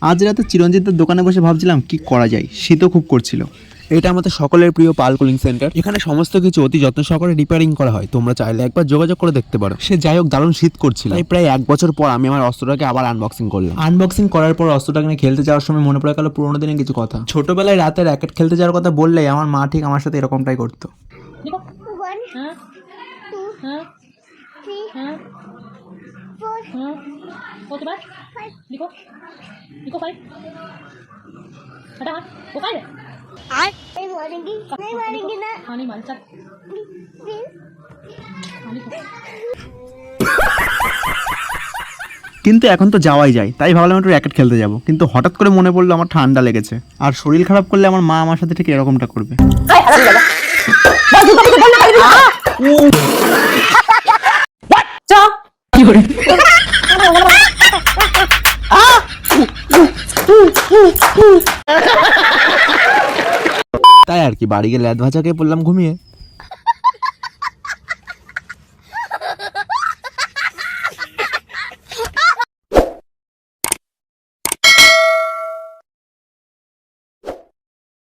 আজ রাতে চিরঞ্জিতের দোকানে বসে ভাবছিলাম কি করা যায়, শীতও খুব করছিল। এটা আমাদের সকলের প্রিয় পাল কুলিং সেন্টার। এখানে সমস্ত কিছু অতি যত্ন সহকারে রিপেয়ারিং করা হয়। তোমরা চাইলে একবার যোগাযোগ করে দেখতে পারো। সে যাই হোক, দারুণ শীত করছিল, তাই প্রায় 1 বছর পর আমি আমার অস্ত্রটাকে আবার আনবক্সিং করলাম। আনবক্সিং করার পর অস্ত্রটাকে নিয়ে খেলতে যাওয়ার সময় মনে পড়ে গেল পুরোনো দিনের কিছু কথা। ছোটবেলায় রাতে র্যাকেট খেলতে যাওয়ার কথা বললেই আমার মা ঠিক আমার সাথে এরকমটাই করতো। लिखो 1 2 3 4 उसके बाद लिखो लिखो 5 हटा हाथ वो 5 है नहीं मारेंगी ना हाँ नहीं मार चल কিন্তু এখন তো যাওয়াই যায়, তাই ভাবলাম একটু র্যাকেট খেলতে যাব। কিন্তু হঠাৎ করে মনে পড়লো আমার ঠান্ডা লেগেছে, আর শরীর খারাপ করলে আমার মা আমার সাথে ঠিক এরকমটা করবে। তাই আর কি, বাড়ি গিয়ে ল্যাদ ভাজা খেয়ে পড়লাম ঘুমিয়ে।